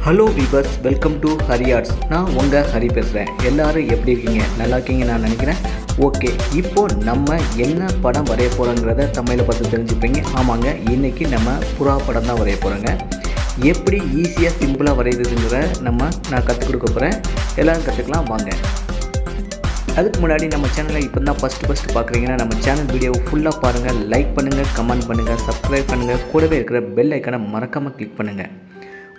Hello viewers, welcome to Hari arts. நான் உங்கள் ஹரி பேசுகிறேன். எல்லோரும் எப்படி இருக்கீங்க? நல்லா இருக்கீங்க நான் நினைக்கிறேன். ஓகே, இப்போது நம்ம என்ன படம் வரைய போகிறோங்கிறத தமிழில் பார்த்து தெரிஞ்சுப்பீங்க. ஆமாங்க, இன்றைக்கி நம்ம புறா படம் தான் வரைய போகிறோங்க. எப்படி ஈஸியாக சிம்பிளாக வரையுதுங்கிற நான் கற்றுக் கொடுக்க போகிறேன். எல்லோரும் கற்றுக்கலாம் வாங்க. அதுக்கு முன்னாடி நம்ம சேனலை இப்போ தான் ஃபஸ்ட்டு பார்க்குறீங்கன்னா நம்ம சேனல் வீடியோவை ஃபுல்லாக பாருங்கள், லைக் பண்ணுங்கள், கமெண்ட் பண்ணுங்கள், சப்ஸ்கிரைப் பண்ணுங்கள், கூடவே இருக்கிற பெல் ஐக்கனை மறக்காமல் கிளிக் பண்ணுங்கள்.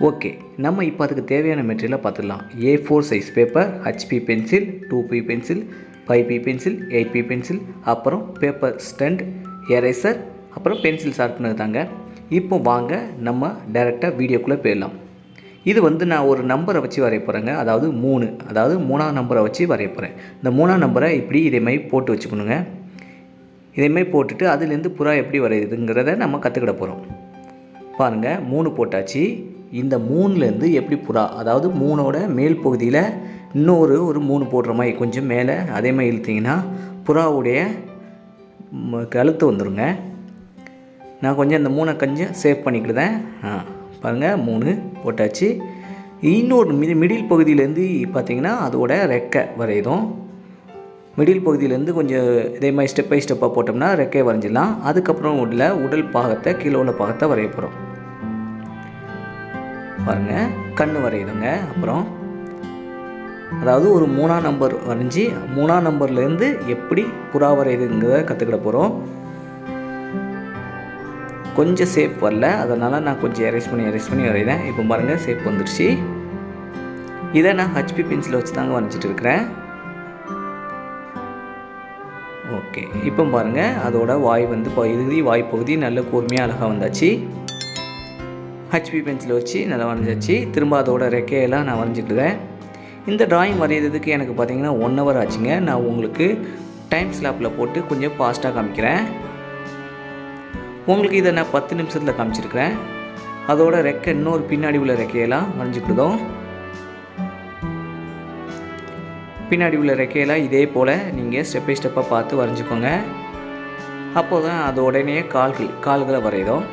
ஓகே, நம்ம இப்போ அதுக்கு தேவையான மெட்டீரியலை பார்த்துடலாம். A4 size paper, HP pencil, 2P pencil, 5P pencil, 8P pencil, அப்புறம் பேப்பர் ஸ்டண்ட், எரேசர், அப்புறம் பென்சில் ஷார்ப்னர் தாங்க. இப்போ வாங்க நம்ம டைரெக்டாக வீடியோக்குள்ளே போயிடலாம். இது நான் ஒரு நம்பரை வச்சு வரைய போகிறேங்க. அதாவது 3, அதாவது 3ஆம் நம்பரை வச்சு வரைய போகிறேன். இந்த 3ஆம் நம்பரை இப்படி இதேமாதிரி போட்டு வச்சுக்கணுங்க. இதேமாதிரி போட்டுட்டு அதுலேருந்து புறா எப்படி வரையுதுங்கிறத நம்ம கற்றுக்கிட போகிறோம். பாருங்கள், 3 போட்டாச்சு. இந்த 3லேருந்து எப்படி புறா, அதாவது 3ஓட மேல் பகுதியில் இன்னொரு 3 போடுற மாதிரி கொஞ்சம் மேலே அதே மாதிரி இழுத்திங்கன்னா புறாவுடைய கழுத்து வந்துடுங்க. நான் கொஞ்சம் இந்த 3 கொஞ்சம் சேவ் பண்ணிக்கிடுதேன். பாருங்கள், 3 போட்டாச்சு. இன்னொரு மிடில் பகுதியிலேருந்து பார்த்திங்கன்னா அதோட ரெக்கை வரையுதும். மிடில் பகுதியிலேருந்து கொஞ்சம் இதே மாதிரி ஸ்டெப் பை ஸ்டெப்பாக போட்டோம்னா ரெக்கையை வரைஞ்சிடலாம். அதுக்கப்புறம் உடல் பாகத்தை, கீழே உள்ள பாகத்தை வரைய போகிறோம். பாருங்கள், கண் வரையுதுங்க. அப்புறம் அதாவது ஒரு 3ஆம் நம்பர் வரைஞ்சி 3ஆம் நம்பர்லேருந்து எப்படி புறா வரையுதுங்கிறத கற்றுக்கிட போகிறோம். கொஞ்சம் ஷேப் வரல, அதனால் நான் கொஞ்சம் எரேஸ் பண்ணி வரைகிறேன். இப்போ பாருங்கள், ஷேப் வந்துடுச்சு. இதை நான் HP பென்சிலை வச்சு தாங்க வரைஞ்சிட்டு இருக்கிறேன். ஓகே, இப்போ பாருங்கள், அதோட வாய் வாய் பகுதி நல்ல கூர்மையாக அழகாக வந்தாச்சு. HP பென்சிலை வச்சு நல்லா வரைஞ்சாச்சு. திரும்ப அதோட ரெக்கையெல்லாம் நான் வரைஞ்சிட்டுதேன். இந்த ட்ராயிங் வரைகிறதுக்கு எனக்கு பார்த்திங்கன்னா 1 ஹவர் ஆச்சுங்க. நான் உங்களுக்கு டைம் ஸ்லாப்பில் போட்டு கொஞ்சம் ஃபாஸ்ட்டாக காமிக்கிறேன். உங்களுக்கு இதை நான் 10 நிமிஷத்தில் காமிச்சிருக்கிறேன். அதோட ரெக்கை இன்னொரு பின்னாடி உள்ள ரெக்கையெல்லாம் வரைஞ்சிக்கிட்டோம். பின்னாடி உள்ள ரெக்கையெல்லாம் இதே போல் நீங்கள் ஸ்டெப் பை ஸ்டெப்பாக பார்த்து வரைஞ்சிக்கோங்க. அப்போ தான் அது உடனே கால்களை வரையிடும்.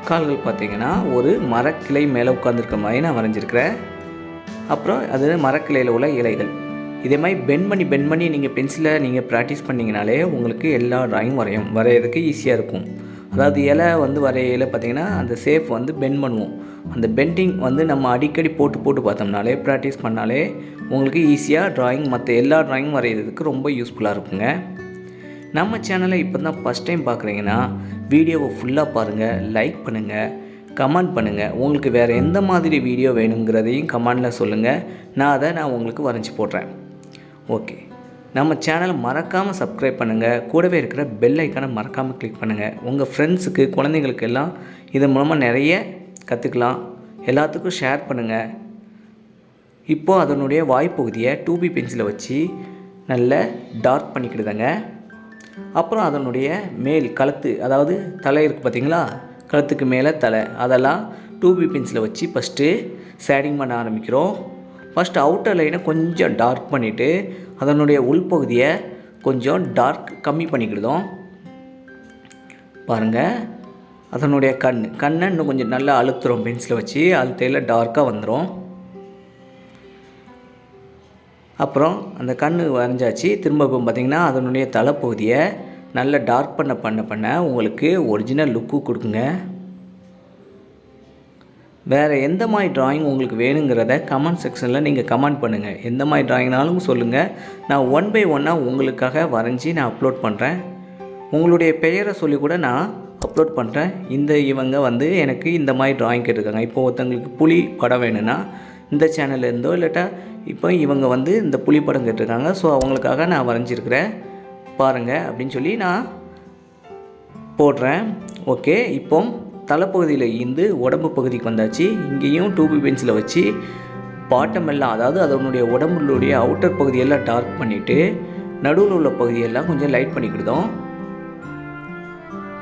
கால்கள் பார்த்திங்கன்னா ஒரு மரக்கிளை மேலே உட்காந்துருக்க மாதிரி நான் வரைஞ்சிருக்கிறேன். அப்புறம் அது மரக்கிளையில் உள்ள இலைகள். இதே மாதிரி பெண்ட் பண்ணி நீங்கள் பென்சிலை நீங்கள் ப்ராக்டிஸ் பண்ணிங்கனாலே உங்களுக்கு எல்லா ட்ராயிங் வரைகிறதுக்கு ஈஸியாக இருக்கும். அதாவது இலை வரையில பார்த்திங்கன்னா அந்த ஷேப் பெண்ட் பண்ணுவோம். அந்த பெண்டிங் நம்ம அடிக்கடி போட்டு பார்த்தோம்னாலே ப்ராக்டிஸ் பண்ணாலே உங்களுக்கு ஈஸியாக ட்ராயிங் மற்ற எல்லா ட்ராயிங் வரைகிறதுக்கு ரொம்ப யூஸ்ஃபுல்லாக இருக்குங்க. நம்ம சேனலை இப்போ தான் ஃபஸ்ட் டைம் பார்க்குறீங்கன்னா வீடியோவை ஃபுல்லாக பாருங்கள், லைக் பண்ணுங்கள், கமெண்ட் பண்ணுங்கள். உங்களுக்கு வேறு எந்த மாதிரி வீடியோ வேணுங்கிறதையும் கமெண்டில் சொல்லுங்கள். நான் உங்களுக்கு வரைஞ்சி போடுறேன். ஓகே, நம்ம சேனலை மறக்காமல் சப்ஸ்கிரைப் பண்ணுங்கள். கூடவே இருக்கிற பெல் ஐக்கானை மறக்காமல் கிளிக் பண்ணுங்கள். உங்கள் ஃப்ரெண்ட்ஸுக்கு, குழந்தைங்களுக்கு எல்லாம் இதன் மூலமாக நிறைய கற்றுக்கலாம். எல்லாத்துக்கும் ஷேர் பண்ணுங்கள். இப்போது அதனுடைய வாய்ப்பகுதியை 2B பென்சிலை வச்சு நல்ல டார்க் பண்ணிக்கிடுதாங்க. அப்புறம் அதனுடைய மேல் கழுத்து, அதாவது தலை இருக்குது பார்த்திங்களா, கழுத்துக்கு மேலே தலை, அதெல்லாம் 2B பென்சிலை வச்சு ஃபஸ்ட்டு ஷேடிங் பண்ண ஆரம்பிக்கிறோம். ஃபஸ்ட்டு அவுட்டர் லைனை கொஞ்சம் டார்க் பண்ணிவிட்டு அதனுடைய உள்பகுதியை கொஞ்சம் கம்மி பண்ணிக்கிடுதோம். பாருங்கள், அதனுடைய கண்ணை இன்னும் கொஞ்சம் நல்லா அழுத்துறோம். பென்சிலை வச்சு அழுத்தையில் டார்க்காக வந்துடும். அப்புறம் அந்த கண் வரைஞ்சாச்சு. திரும்ப இப்போ பார்த்திங்கன்னா அதனுடைய தலைப்பகுதியை நல்லா டார்க் பண்ண உங்களுக்கு ஒரிஜினல் லுக்கு கொடுக்குங்க. வேறு எந்த மாதிரி ட்ராயிங் உங்களுக்கு வேணுங்கிறத கமெண்ட் செக்ஷனில் நீங்கள் கமெண்ட் பண்ணுங்கள். எந்த மாதிரி ட்ராயிங்னாலும் சொல்லுங்கள். நான் 1 by 1 உங்களுக்காக வரைஞ்சி நான் அப்லோட் பண்ணுறேன். உங்களுடைய பெயரை சொல்லி கூட நான் அப்லோட் பண்ணுறேன். இவங்க எனக்கு இந்த மாதிரி ட்ராயிங் கேட்டிருக்காங்க. இப்போ ஒருத்தங்களுக்கு புலி படம் வேணும்னா இந்த சேனல்லேருந்தோ இல்லாட்டா இப்போ இவங்க இந்த புலி படம் கேட்டிருக்காங்க. ஸோ அவங்களுக்காக நான் வரைஞ்சிருக்கிறேன் பாருங்கள் அப்படின்னு சொல்லி நான் போடுறேன். ஓகே, இப்போ தலைப்பகுதியில் இருந்து உடம்பு பகுதிக்கு வந்தாச்சு. இங்கேயும் 2B பென்சிலை வச்சு பாட்டம் எல்லாம், அதாவது அதனுடைய உடம்புடைய அவுட்டர் பகுதியெல்லாம் டார்க் பண்ணிவிட்டு நடுவில் உள்ள பகுதியெல்லாம் கொஞ்சம் லைட் பண்ணிக்கிடுதோம்.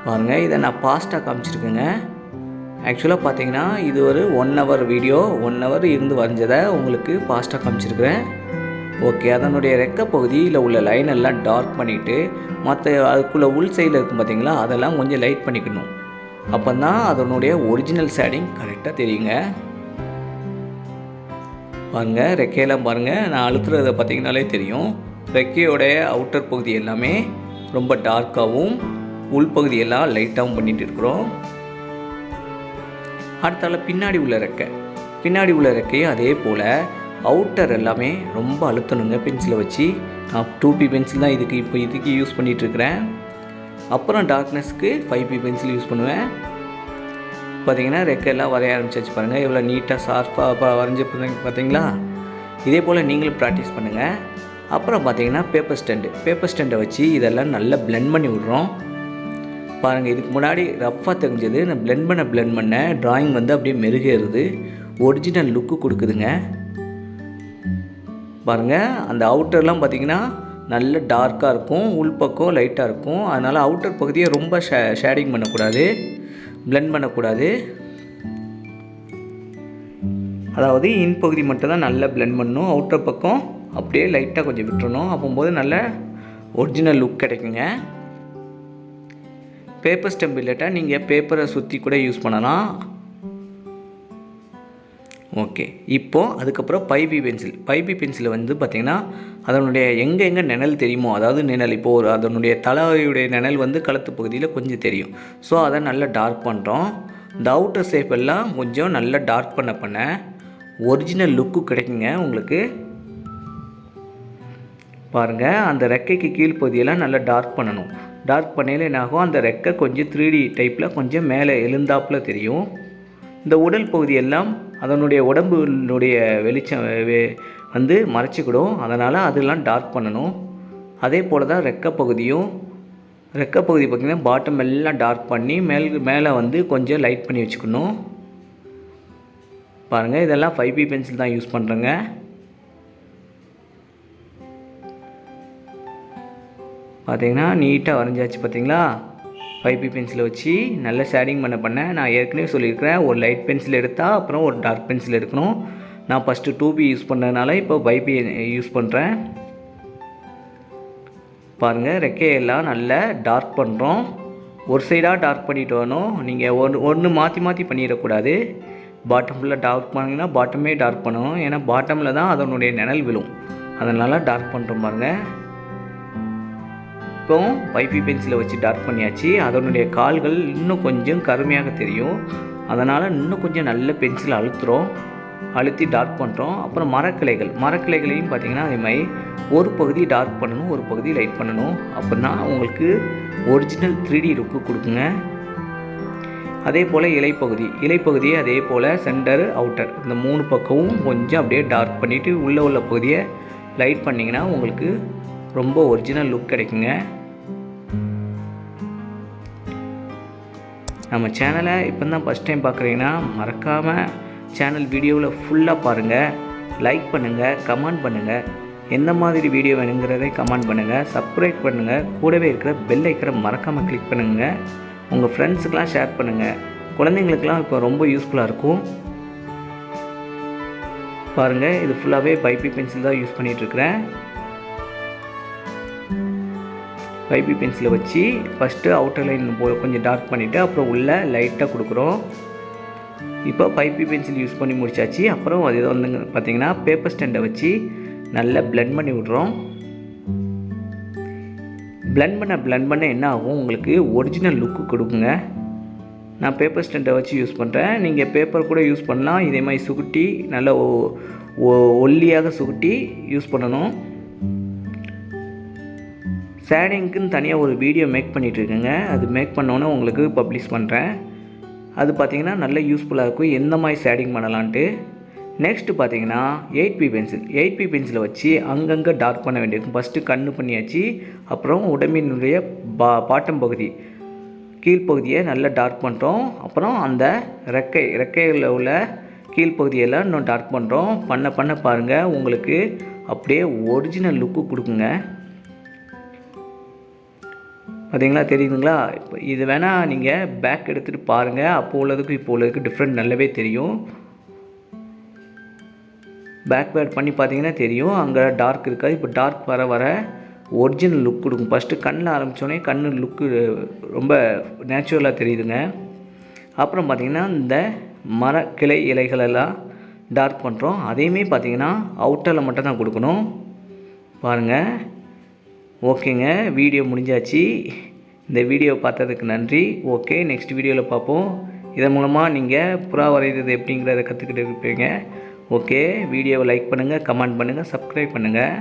பாருங்கள், இதை நான் ஃபாஸ்ட்டாக காமிச்சிருக்கேங்க. ஆக்சுவலாக பார்த்தீங்கன்னா இது ஒரு 1 hour வீடியோ. 1 hour இருந்து வரைஞ்சதை உங்களுக்கு ஃபாஸ்ட்டாக காமிச்சிருக்கிறேன். ஓகே, அதனுடைய ரெக்கை பகுதியில் உள்ள லைனெல்லாம் டார்க் பண்ணிவிட்டு மற்ற அதுக்குள்ளே உள் சைடில் இருக்கும் பார்த்திங்களா, அதெல்லாம் கொஞ்சம் லைட் பண்ணிக்கணும். அப்போ தான் அதனுடைய ஒரிஜினல் ஷேடிங் கரெக்டாக தெரியுங்க. பாருங்கள், ரெக்கையெல்லாம் பாருங்கள், நான் அழுத்துறதை பார்த்திங்கனாலே தெரியும். ரெக்கையோடைய அவுட்டர் பகுதி எல்லாமே ரொம்ப டார்க்காகவும் உள்பகுதியெல்லாம் லைட்டாகவும் பண்ணிகிட்டு இருக்கிறோம். அடுத்தால பின்னாடி உள்ள ரெக்கையும் அதே போல் அவுட்டர் எல்லாமே ரொம்ப அழுத்தணுங்க பென்சிலை வச்சு. நான் 2B பென்சில் தான் இதுக்கு யூஸ் பண்ணிகிட்ருக்கிறேன். அப்புறம் டார்க்னஸ்க்கு 5B பென்சில் யூஸ் பண்ணுவேன். பார்த்திங்கன்னா ரெக்கையெல்லாம் வரைய ஆரம்பிச்சாச்சு. பாருங்கள் எவ்வளோ நீட்டாக ஷார்ப்பாக வரைஞ்சி பார்த்தீங்களா? இதே போல் நீங்களும் ப்ராக்டிஸ் பண்ணுங்கள். அப்புறம் பார்த்திங்கன்னா பேப்பர் ஸ்டாண்டை வச்சு இதெல்லாம் நல்லா பிளெண்ட் பண்ணி விட்றோம். பாருங்கள், இதுக்கு முன்னாடி ரஃப்பாக தெரிஞ்சது, நான் பிளெண்ட் பண்ண ட்ராயிங் வந்து அப்படியே மெருகேறுது, ஒரிஜினல் லுக்கு கொடுக்குதுங்க. பாருங்கள், அந்த அவுட்டர்லாம் பார்த்திங்கன்னா நல்ல டார்க்காக இருக்கும், உள்பக்கம் லைட்டாக இருக்கும். அதனால் அவுட்டர் பகுதியை ரொம்ப ஷேடிங் பண்ணக்கூடாது, பிளெண்ட் பண்ணக்கூடாது. அதாவது இன் பகுதி மட்டும் தான் நல்லா பிளெண்ட் பண்ணணும், அவுட்டர் பக்கம் அப்படியே லைட்டாக கொஞ்சம் விட்டுறணும். அப்போது நல்ல ஒரிஜினல் லுக் கிடைக்குங்க. பேப்பர் ஸ்டெம்ப் இல்லாட்டா நீங்கள் பேப்பரை சுற்றி கூட யூஸ் பண்ணலாம். ஓகே, இப்போது அதுக்கப்புறம் 5B பென்சில் வந்து பார்த்திங்கன்னா அதனுடைய எங்கே நிழல் தெரியுமோ, அதாவது நிழல் இப்போது அதனுடைய தலையுடைய நிழல் வந்து கழுத்து பகுதியில் கொஞ்சம் தெரியும். ஸோ அதை நல்லா டார்க் பண்ணுறோம். இந்த அவுட்டர் ஷேப் எல்லாம் கொஞ்சம் நல்லா டார்க் பண்ண ஒரிஜினல் லுக்கு கிடைக்குங்க உங்களுக்கு. பாருங்கள், அந்த ரெக்கைக்கு கீழ்ப்பகுதியெல்லாம் நல்லா டார்க் பண்ணணும். டார்க் பண்ணையில் என்னாகும், அந்த ரெக்கை கொஞ்சம் 3D டைப்பில் கொஞ்சம் மேலே எழுந்தாப்பில் தெரியும். இந்த உடல் பகுதியெல்லாம் அதனுடைய உடம்புடைய வெளிச்சம் வந்து மறைச்சிக்கிடும். அதனால் அதெல்லாம் டார்க் பண்ணணும். அதே போல் தான் ரெக்கை பகுதி பார்த்திங்கன்னா பாட்டம் எல்லாம் டார்க் பண்ணி மேலே வந்து கொஞ்சம் லைட் பண்ணி வச்சுக்கணும். பாருங்கள், இதெல்லாம் 5B பென்சில் தான் யூஸ் பண்ணுறேங்க. பார்த்திங்கன்னா நீட்டாக வரைஞ்சாச்சு. பார்த்திங்களா, 5B பென்சிலை வச்சு நல்ல ஷேடிங் பண்ண நான் ஏற்கனவே சொல்லியிருக்கிறேன், ஒரு லைட் பென்சில் எடுத்தால் அப்புறம் ஒரு டார்க் பென்சில் எடுக்கணும். நான் ஃபஸ்ட்டு 2B யூஸ் பண்ணதுனால இப்போ 5B யூஸ் பண்ணுறேன். பாருங்கள், ரெக்கையெல்லாம் நல்லா டார்க் பண்ணுறோம். ஒரு சைடாக டார்க் பண்ணிட்டு வரணும். நீங்கள் ஒன்று மாற்றி பண்ணிடக்கூடாது. பாட்டம் ஃபுல்லாக டார்க் பண்ணிங்கன்னா பாட்டமே டார்க் பண்ணணும். ஏன்னா பாட்டமில் தான் அதனுடைய நிழல் விழும். அதனால் டார்க் பண்ணுறோம். பாருங்கள், இப்போ 5B பென்சிலை வச்சு டார்க் பண்ணியாச்சு. அதனுடைய கால்கள் இன்னும் கொஞ்சம் கருமையாக தெரியும். அதனால் இன்னும் கொஞ்சம் நல்ல பென்சில் அழுத்தி டார்க் பண்ணுறோம். அப்புறம் மரக்கிளைகளையும் பார்த்திங்கன்னா அதே மாதிரி ஒரு பகுதி டார்க் பண்ணணும், ஒரு பகுதி லைட் பண்ணணும். அப்படின்னா உங்களுக்கு ஒரிஜினல் 3D லுக்கு கொடுக்குங்க. அதே போல் இலைப்பகுதியை அதே போல் சென்டர் அவுட்டர் இந்த 3 பக்கமும் கொஞ்சம் அப்படியே டார்க் பண்ணிவிட்டு உள்ள பகுதியை லைட் பண்ணிங்கன்னா உங்களுக்கு ரொம்ப ஒரிஜினல் லுக் கிடைக்குங்க. நம்ம சேனலை இப்போ தான் ஃபஸ்ட் டைம் பார்க்குறீங்கன்னா மறக்காமல் சேனல் வீடியோவில் ஃபுல்லாக பாருங்கள், லைக் பண்ணுங்கள், கமெண்ட் பண்ணுங்கள், எந்த மாதிரி வீடியோ வேணுங்கிறதை கமெண்ட் பண்ணுங்கள், சப்ஸ்கிரைப் பண்ணுங்கள், கூடவே இருக்கிற பெல் ஐக்கனை மறக்காமல் கிளிக் பண்ணுங்கள். உங்கள் ஃப்ரெண்ட்ஸுக்கெலாம் ஷேர் பண்ணுங்கள். குழந்தைங்களுக்கெலாம் இப்போ ரொம்ப யூஸ்ஃபுல்லாக இருக்கும். பாருங்கள், இது ஃபுல்லாகவே 5B பென்சில் தான் யூஸ் பண்ணிகிட்ருக்கிறேன். 5B பென்சிலை வச்சு ஃபஸ்ட்டு அவுட்டர் லைன் கொஞ்சம் டார்க் பண்ணிவிட்டு அப்புறம் உள்ளே லைட்டாக கொடுக்குறோம். இப்போ 5B பென்சில் யூஸ் பண்ணி முடிச்சாச்சு. அப்புறம் அது வந்து பார்த்திங்கன்னா பேப்பர் ஸ்டாண்டை வச்சு நல்லா பிளெண்ட் பண்ணி விட்றோம். பிளெண்ட் பண்ண என்ன ஆகும், உங்களுக்கு ஒரிஜினல் லுக்கு கொடுக்குங்க. நான் பேப்பர் ஸ்டாண்டை வச்சு யூஸ் பண்ணுறேன். நீங்கள் பேப்பர் கூட யூஸ் பண்ணலாம். இதே மாதிரி சுருட்டி நல்லா ஒல்லியாக சுருட்டி யூஸ் பண்ணணும். ஷேடிங்க்குன்னு தனியாக ஒரு வீடியோ மேக் பண்ணிகிட்ருக்கேங்க. அது மேக் பண்ணோன்னே உங்களுக்கு பப்ளிஷ் பண்ணுறேன். அது பார்த்திங்கன்னா நல்ல யூஸ்ஃபுல்லாக இருக்கும், எந்த மாதிரி ஷேடிங் பண்ணலான்ட்டு. நெக்ஸ்ட்டு பார்த்திங்கன்னா 8B பென்சிலை வச்சு அங்கங்கே டார்க் பண்ண வேண்டியிருக்கும். ஃபஸ்ட்டு கண்ணு பண்ணியாச்சு. அப்புறம் உடம்பினுடைய பாட்டம் பகுதி கீழ்ப்பகுதியை நல்லா டார்க் பண்ணுறோம். அப்புறம் அந்த ரெக்கையில் உள்ள கீழ்ப்பகுதியெல்லாம் இன்னும் டார்க் பண்ணுறோம். பண்ண பாருங்கள், உங்களுக்கு அப்படியே ஒரிஜினல் லுக்கு கொடுக்குங்க. பார்த்தீங்களா, தெரியுதுங்களா? இப்போ இது வேணால் நீங்கள் பேக் எடுத்துகிட்டு பாருங்கள். அப்போ உள்ளதுக்கு இப்போ உள்ளதுக்கு டிஃப்ரெண்ட் நல்லாவே தெரியும். பேக்வேர்ட் பண்ணி பார்த்தீங்கன்னா தெரியும், அங்கே டார்க் இருக்காது. இப்போ டார்க் வர ஒரிஜினல் லுக் கொடுக்கும். ஃபஸ்ட்டு கண்ணில் ஆரம்பித்தோடனே கண்ணு லுக்கு ரொம்ப நேச்சுரலாக தெரியுதுங்க. அப்புறம் பார்த்திங்கன்னா இந்த மர கிளை இலைகளெல்லாம் டார்க் பண்ணுறோம். அதையுமே பார்த்திங்கன்னா அவுட்டரில் மட்டும் தான் கொடுக்கணும். பாருங்கள். ஓகேங்க, வீடியோ முடிஞ்சாச்சு. இந்த வீடியோ பார்த்ததுக்கு நன்றி. ஓகே, நெக்ஸ்ட் வீடியோவில் பார்ப்போம். இதன் மூலமாக நீங்கள் புறா வரைகிறது எப்படிங்கிறத கற்றுக்கிட்டு இருப்பீங்க. ஓகே, வீடியோவை லைக் பண்ணுங்கள், கமெண்ட் பண்ணுங்கள், சப்ஸ்கிரைப் பண்ணுங்கள்.